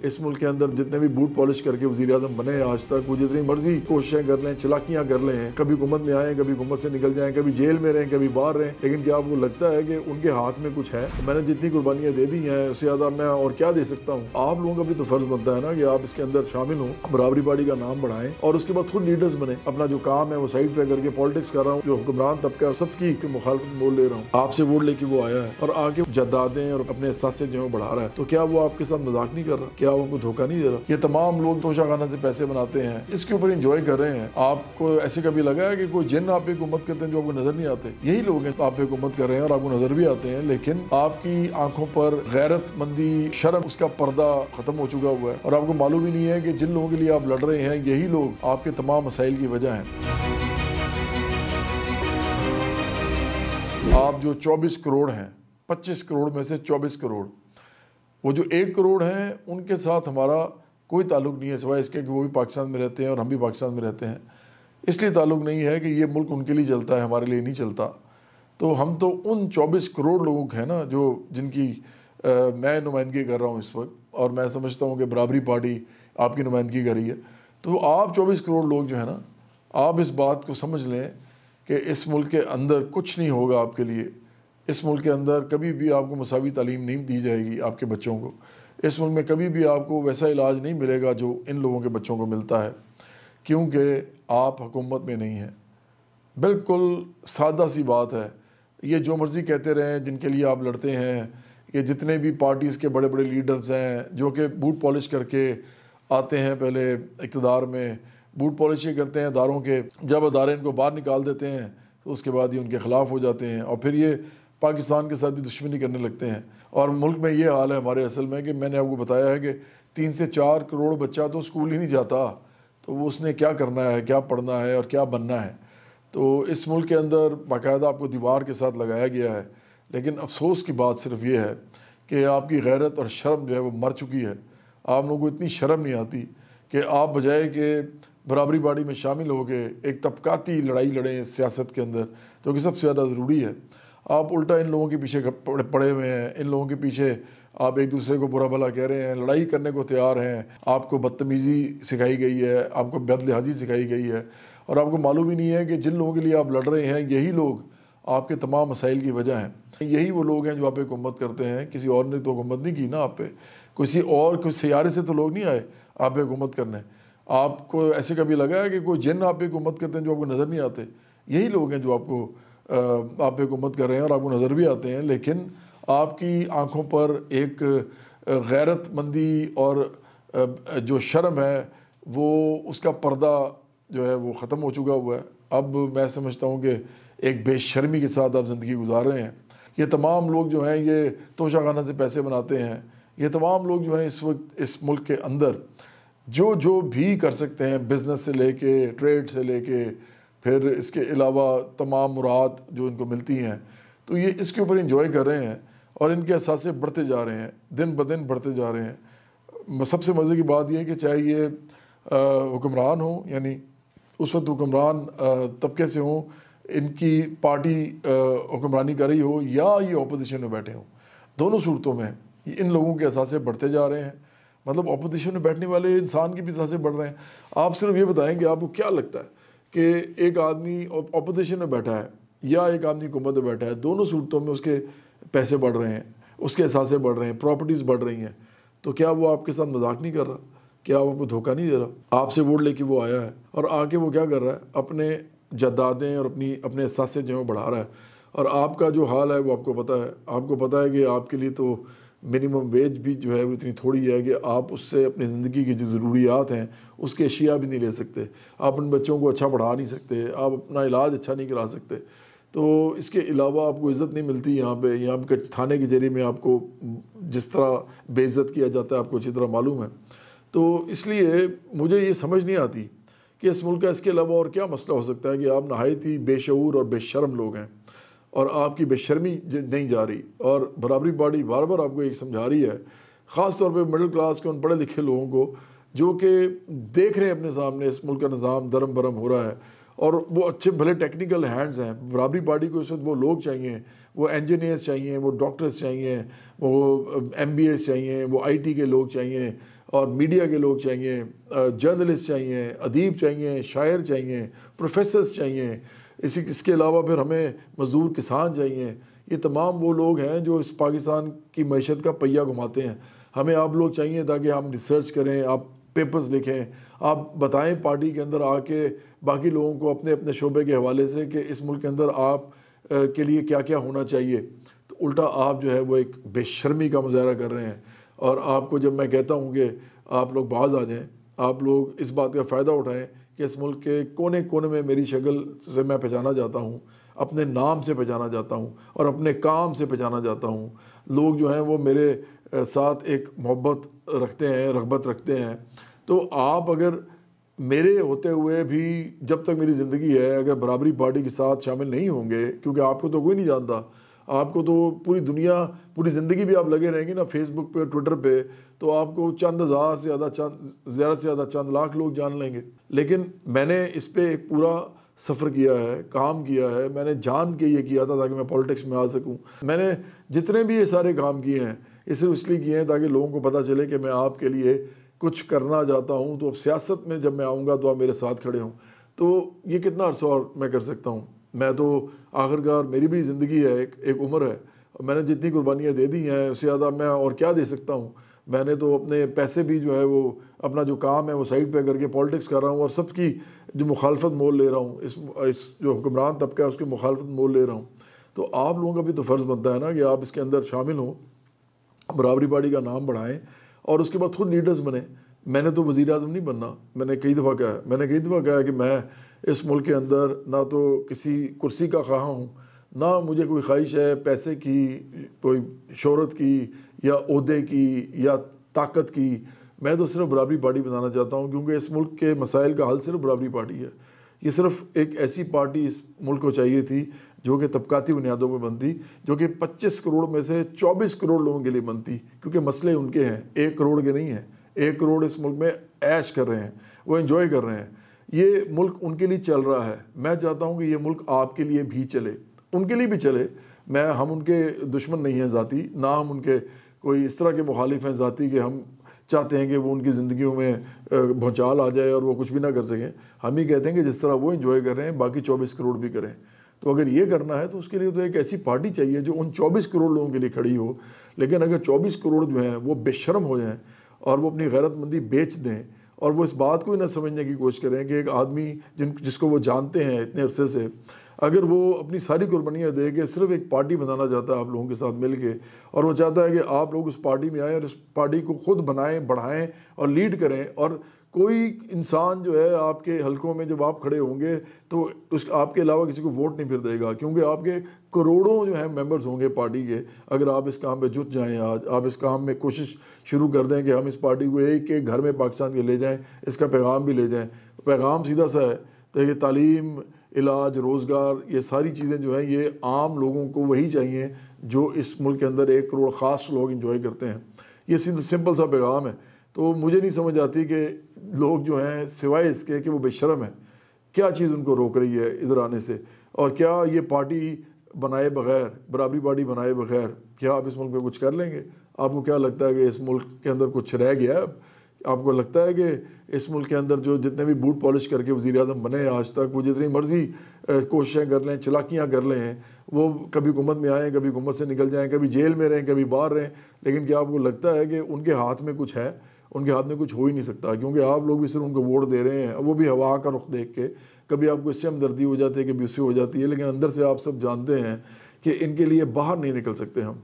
اس ملک کے اندر جتنے بھی بوٹ پالش کر کے وزیر اعظم بنے ہیں آج تک، وہ جتنی مرضی کوششیں کر لیں، چلاکیاں کر لیں، کبھی حکومت میں آئیں، کبھی حکومت سے نکل جائیں، کبھی جیل میں رہیں، کبھی باہر رہیں، لیکن کیا آپ کو لگتا ہے کہ ان کے ہاتھ میں کچھ ہے؟ میں نے جتنی قربانیاں دے دی ہیں اس سے زیادہ میں اور کیا دے سکتا ہوں؟ آپ لوگوں کا بھی تو فرض بنتا ہے نا کہ آپ اس کے اندر شامل ہوں، برابری پارٹی کا نام بڑھائیں اور اس کے بعد خود لیڈرز بنیں۔ اپنا جو کام ہے وہ سائڈ پہ کر کے پالیٹکس کر رہا ہوں، جو حکمران طبقہ سب کی مخالفت بول لے رہا ہوں، آپ سے ووٹ لے کے وہ آیا ہے اور آگے جدادیں اور اپنے احساسیں جو بڑھا رہا ہے، تو کیا وہ آپ کے ساتھ مذاق نہیں کر رہا؟ کیا وہ آپ کو دھوکہ نہیں دے رہا؟ یہ تمام لوگ توشہ خانہ سے پیسے بناتے ہیں، اس کے اوپر انجوائے کر رہے ہیں۔ آپ کو ایسے کبھی لگا ہے کہ کوئی جن آپ پہ حکومت کرتے ہیں جو آپ کو نظر نہیں آتے؟ یہی لوگ ہیں آپ پہ حکومت کر رہے ہیں اور آپ کو نظر بھی آتے ہیں، لیکن آپ کی آنکھوں پر غیرت مندی، شرم، اس کا پردہ ختم ہو چکا ہوا ہے اور آپ کو معلوم ہی نہیں ہے کہ جن لوگوں کے لیے آپ لڑ رہے ہیں یہی لوگ آپ کے تمام مسائل کی وجہ ہیں۔ آپ جو 24 کروڑ ہیں، 25 کروڑ میں سے 24 کروڑ، وہ جو 1 کروڑ ہیں ان کے ساتھ ہمارا کوئی تعلق نہیں ہے سوائے اس کے کہ وہ بھی پاکستان میں رہتے ہیں اور ہم بھی پاکستان میں رہتے ہیں۔ اس لیے تعلق نہیں ہے کہ یہ ملک ان کے لیے چلتا ہے، ہمارے لیے نہیں چلتا۔ تو ہم تو ان 24 کروڑ لوگوں کے ہیں نا جو جن کی میں نمائندگی کر رہا ہوں اس وقت، اور میں سمجھتا ہوں کہ برابری پارٹی آپ کی نمائندگی کر رہی ہے۔ تو آپ 24 کروڑ لوگ جو ہے نا، آپ اس بات کو سمجھ لیں کہ اس ملک کے اندر کچھ نہیں ہوگا آپ کے لیے۔ اس ملک کے اندر کبھی بھی آپ کو مساوی تعلیم نہیں دی جائے گی آپ کے بچوں کو۔ اس ملک میں کبھی بھی آپ کو ویسا علاج نہیں ملے گا جو ان لوگوں کے بچوں کو ملتا ہے، کیونکہ آپ حکومت میں نہیں ہیں۔ بالکل سادہ سی بات ہے۔ یہ جو مرضی کہتے رہیں جن کے لیے آپ لڑتے ہیں، یہ جتنے بھی پارٹیز کے بڑے بڑے لیڈرز ہیں جو کہ بوٹ پالش کر کے آتے ہیں، پہلے اقتدار میں بوٹ پالش یہ کرتے ہیں اداروں کے، جب ادارے ان کو باہر نکال دیتے ہیں تو اس کے بعد یہ ان کے خلاف ہو جاتے ہیں اور پھر یہ پاکستان کے ساتھ بھی دشمنی کرنے لگتے ہیں۔ اور ملک میں یہ حال ہے ہمارے اصل میں کہ میں نے آپ کو بتایا ہے کہ 3 سے 4 کروڑ بچہ تو اسکول ہی نہیں جاتا، تو وہ اس نے کیا کرنا ہے، کیا پڑھنا ہے اور کیا بننا ہے؟ تو اس ملک کے اندر باقاعدہ آپ کو دیوار کے ساتھ لگایا گیا ہے، لیکن افسوس کی بات صرف یہ ہے کہ آپ کی غیرت اور شرم جو ہے وہ مر چکی ہے۔ آپ لوگوں کو اتنی شرم نہیں آتی کہ آپ بجائے کہ برابری پارٹی میں شامل ہو کے ایک طبقاتی لڑائی لڑیں سیاست کے اندر، جو کہ سب سے زیادہ ضروری ہے، آپ الٹا ان لوگوں کے پیچھے پڑے ہوئے ہیں۔ ان لوگوں کے پیچھے آپ ایک دوسرے کو برا بھلا کہہ رہے ہیں، لڑائی کرنے کو تیار ہیں، آپ کو بدتمیزی سکھائی گئی ہے، آپ کو بد لحاظی سکھائی گئی ہے، اور آپ کو معلوم ہی نہیں ہے کہ جن لوگوں کے لیے آپ لڑ رہے ہیں یہی لوگ آپ کے تمام مسائل کی وجہ ہیں۔ یہی وہ لوگ ہیں جو آپ پہ حکومت کرتے ہیں۔ کسی اور نے تو حکومت نہیں کی نا آپ پہ، کوئی سیارے سے تو لوگ نہیں آئے آپ پہ حکومت کرنے۔ آپ کو ایسے کبھی لگا ہے کہ کوئی جن آپ پہ حکومت کرتے ہیں جو آپ کو نظر نہیں آتے؟ یہی لوگ ہیں جو آپ پہ حکومت کر رہے ہیں اور آپ کو نظر بھی آتے ہیں، لیکن آپ کی آنکھوں پر ایک غیرت مندی اور جو شرم ہے وہ اس کا پردہ جو ہے وہ ختم ہو چکا ہوا ہے۔ اب میں سمجھتا ہوں کہ ایک بے شرمی کے ساتھ آپ زندگی گزار رہے ہیں۔ یہ تمام لوگ جو ہیں یہ توشہ خانہ سے پیسے بناتے ہیں۔ یہ تمام لوگ جو ہیں اس وقت اس ملک کے اندر جو بھی کر سکتے ہیں، بزنس سے لے کے ٹریڈ سے لے کے پھر اس کے علاوہ تمام مراد جو ان کو ملتی ہیں، تو یہ اس کے اوپر انجوائے کر رہے ہیں اور ان کے اثاثے بڑھتے جا رہے ہیں، دن بدن بڑھتے جا رہے ہیں۔ سب سے مزے کی بات یہ ہے کہ چاہے یہ حکمران ہوں، یعنی اس وقت حکمران طبقے سے ہوں، ان کی پارٹی حکمرانی کر رہی ہو، یا یہ اپوزیشن میں بیٹھے ہوں، دونوں صورتوں میں ان لوگوں کے اثاثے بڑھتے جا رہے ہیں۔ مطلب اپوزیشن میں بیٹھنے والے انسان کے بھی اثاثے بڑھ رہے ہیں۔ آپ صرف یہ بتائیں کہ آپ کو کیا لگتا ہے کہ ایک آدمی اپوزیشن میں بیٹھا ہے یا ایک آدمی حکومت میں بیٹھا ہے، دونوں صورتوں میں اس کے پیسے بڑھ رہے ہیں، اس کے اثاثے بڑھ رہے ہیں، پراپرٹیز بڑھ رہی ہیں، تو کیا وہ آپ کے ساتھ مذاق نہیں کر رہا؟ کیا وہ آپ کو دھوکہ نہیں دے رہا؟ آپ سے ووٹ لے کے وہ آیا ہے اور آ کے وہ کیا کر رہا ہے؟ اپنے جدادیں اور اپنے اثاثے جو ہیں بڑھا رہا ہے، اور آپ کا جو حال ہے وہ آپ کو پتہ ہے۔ آپ کو پتہ ہے کہ آپ کے لیے تو منیمم ویج بھی جو ہے وہ اتنی تھوڑی ہے کہ آپ اس سے اپنی زندگی کی جو ضروریات ہیں اس کے اشیاء بھی نہیں لے سکتے، آپ اپنے بچوں کو اچھا پڑھا نہیں سکتے، آپ اپنا علاج اچھا نہیں کرا سکتے، تو اس کے علاوہ آپ کو عزت نہیں ملتی یہاں پہ۔ یہاں پہ تھانے کے ذریعے میں آپ کو جس طرح بے عزت کیا جاتا ہے آپ کو اچھی طرح معلوم ہے۔ تو اس لیے مجھے یہ سمجھ نہیں آتی کہ اس ملک کا اس کے علاوہ اور کیا مسئلہ ہو سکتا ہے کہ آپ نہایت ہی بے شعور اور بے شرم لوگ ہیں، اور آپ کی بے شرمی نہیں جا رہی، اور برابری پارٹی بار بار آپ کو ایک سمجھا رہی ہے، خاص طور پہ مڈل کلاس کے ان پڑھے لکھے لوگوں کو جو کہ دیکھ رہے ہیں اپنے سامنے اس ملک کا نظام درم برم ہو رہا ہے، اور وہ اچھے بھلے ٹیکنیکل ہینڈز ہیں۔ برابری پارٹی کو اس وقت وہ لوگ چاہیے، وہ انجینئرز چاہیے، وہ ڈاکٹرز چاہیے، وہ ایم بی ایز چاہیے، وہ آئی ٹی کے لوگ چاہیے، اور میڈیا کے لوگ چاہیے، جرنلسٹ چاہیے، ادیب چاہیے، شاعر چاہیے، پروفیسرز چاہیے، اس کے علاوہ پھر ہمیں مزدور کسان چاہیے۔ یہ تمام وہ لوگ ہیں جو اس پاکستان کی معیشت کا پہیہ گھماتے ہیں۔ ہمیں آپ لوگ چاہیے تاکہ ہم ریسرچ کریں، آپ پیپرز لکھیں، آپ بتائیں پارٹی کے اندر آ کے باقی لوگوں کو اپنے اپنے شعبے کے حوالے سے کہ اس ملک کے اندر آپ کے لیے کیا کیا ہونا چاہیے۔ تو الٹا آپ جو ہے وہ ایک بے شرمی کا مظاہرہ کر رہے ہیں۔ اور آپ کو جب میں کہتا ہوں کہ آپ لوگ باز آ جائیں، آپ لوگ اس بات کا فائدہ اٹھائیں کہ اس ملک کے کونے کونے میں میری شکل سے میں پہچانا جاتا ہوں، اپنے نام سے پہچانا جاتا ہوں اور اپنے کام سے پہچانا جاتا ہوں۔ لوگ جو ہیں وہ میرے ساتھ ایک محبت رکھتے ہیں، رغبت رکھتے ہیں۔ تو آپ اگر میرے ہوتے ہوئے بھی جب تک میری زندگی ہے اگر برابری پارٹی کے ساتھ شامل نہیں ہوں گے، کیونکہ آپ کو تو کوئی نہیں جانتا، آپ کو تو پوری دنیا پوری زندگی بھی آپ لگے رہیں گے نا فیس بک پہ، ٹویٹر پہ، تو آپ کو چند ہزار سے زیادہ سے زیادہ چند لاکھ لوگ جان لیں گے۔ لیکن میں نے اس پہ ایک پورا سفر کیا ہے، کام کیا ہے، میں نے جان کے یہ کیا تھا تاکہ میں پولیٹکس میں آ سکوں۔ میں نے جتنے بھی یہ سارے کام کیے ہیں یہ صرف اس لیے کیے ہیں تاکہ لوگوں کو پتہ چلے کہ میں آپ کے لیے کچھ کرنا چاہتا ہوں، تو اب سیاست میں جب میں آؤں گا تو آپ میرے ساتھ کھڑے ہوں۔ تو یہ کتنا عرصہ اور میں کر سکتا ہوں؟ میں تو آخرکار میری بھی زندگی ہے، ایک عمر ہے، میں نے جتنی قربانیاں دے دی ہیں اس سے زیادہ میں اور کیا دے سکتا ہوں؟ میں نے تو اپنے پیسے بھی جو ہے وہ اپنا جو کام ہے وہ سائڈ پہ کر کے پولیٹکس کر رہا ہوں، اور سب کی جو مخالفت مول لے رہا ہوں، اس جو حکمران طبقہ ہے اس کی مخالفت مول لے رہا ہوں۔ تو آپ لوگوں کا بھی تو فرض بنتا ہے نا کہ آپ اس کے اندر شامل ہوں، برابری پارٹی کا نام بڑھائیں اور اس کے بعد خود لیڈرز بنیں۔ میں نے تو وزیر اعظم نہیں بننا، میں نے کئی دفعہ کہا ہے کہ میں اس ملک کے اندر نہ تو کسی کرسی کا خواہاں ہوں، نہ مجھے کوئی خواہش ہے پیسے کی، کوئی شہرت کی یا عہدے کی یا طاقت کی۔ میں تو صرف برابری پارٹی بنانا چاہتا ہوں، کیونکہ اس ملک کے مسائل کا حل صرف برابری پارٹی ہے۔ یہ صرف ایک ایسی پارٹی اس ملک کو چاہیے تھی جو کہ طبقاتی بنیادوں پہ بنتی، جو کہ 25 کروڑ میں سے 24 کروڑ لوگوں کے لیے بنتی، کیونکہ مسئلے ان کے ہیں، 1 کروڑ کے نہیں ہیں۔ 1 کروڑ اس ملک میں عیش کر رہے ہیں، وہ انجوائے کر رہے ہیں۔ یہ ملک ان کے لیے چل رہا ہے۔ میں چاہتا ہوں کہ یہ ملک آپ کے لیے بھی چلے، ان کے لیے بھی چلے۔ ہم ان کے دشمن نہیں ہیں ذاتی، نہ ہم ان کے کوئی اس طرح کے مخالف ہیں ذاتی کہ ہم چاہتے ہیں کہ وہ ان کی زندگیوں میں بھونچال آ جائے اور وہ کچھ بھی نہ کر سکیں۔ ہم ہی کہتے ہیں کہ جس طرح وہ انجوائے کر رہے ہیں باقی 24 کروڑ بھی کریں۔ تو اگر یہ کرنا ہے تو اس کے لیے تو ایک ایسی پارٹی چاہیے جو ان 24 کروڑ لوگوں کے لیے کھڑی ہو۔ لیکن اگر 24 کروڑ جو ہیں وہ بے شرم ہو جائیں اور وہ اپنی غیرت مندی بیچ دیں اور وہ اس بات کو ہی نہ سمجھنے کی کوشش کریں کہ ایک آدمی جس کو وہ جانتے ہیں اتنے عرصے سے، اگر وہ اپنی ساری قربانیاں دے کے صرف ایک پارٹی بنانا چاہتا ہے آپ لوگوں کے ساتھ مل کے، اور وہ چاہتا ہے کہ آپ لوگ اس پارٹی میں آئیں اور اس پارٹی کو خود بنائیں، بڑھائیں اور لیڈ کریں، اور کوئی انسان جو ہے آپ کے حلقوں میں جب آپ کھڑے ہوں گے تو آپ کے علاوہ کسی کو ووٹ نہیں پھر دے گا، کیونکہ آپ کے کروڑوں جو ہیں ممبرز ہوں گے پارٹی کے۔ اگر آپ اس کام پہ جٹ جائیں، آج آپ اس کام میں کوشش شروع کر دیں کہ ہم اس پارٹی کو ایک ایک گھر میں پاکستان کے لے جائیں، اس کا پیغام بھی لے جائیں۔ پیغام سیدھا سا ہے کہ تعلیم، علاج، روزگار، یہ ساری چیزیں جو ہیں یہ عام لوگوں کو وہی چاہیے جو اس ملک کے اندر 1 کروڑ خاص لوگ انجوائے کرتے ہیں۔ یہ سمپل سا پیغام ہے۔ تو مجھے نہیں سمجھ آتی کہ لوگ جو ہیں سوائے اس کے کہ وہ بے شرم ہیں، کیا چیز ان کو روک رہی ہے ادھر آنے سے، اور کیا یہ پارٹی بنائے بغیر، برابری پارٹی بنائے بغیر کیا آپ اس ملک میں کچھ کر لیں گے؟ آپ کو کیا لگتا ہے کہ اس ملک کے اندر کچھ رہ گیا ہے؟ آپ کو لگتا ہے کہ اس ملک کے اندر جو جتنے بھی بوٹ پالش کر کے وزیر اعظم بنے آج تک، وہ جتنی مرضی کوششیں کر لیں، چلاکیاں کر لیں، وہ کبھی حکومت میں آئیں، کبھی حکومت سے نکل جائیں، کبھی جیل میں رہیں، کبھی باہر رہیں، لیکن کیا آپ کو لگتا ہے کہ ان کے ہاتھ میں کچھ ہے؟ ان کے ہاتھ میں کچھ ہو ہی نہیں سکتا، کیونکہ آپ لوگ بھی صرف ان کو ووٹ دے رہے ہیں، وہ بھی ہوا کا رخ دیکھ کے۔ کبھی آپ کو اس سے ہمدردی ہو جاتی ہے، کبھی اس سے ہو جاتی ہے، لیکن اندر سے آپ سب جانتے ہیں کہ ان کے لیے باہر نہیں نکل سکتے ہم۔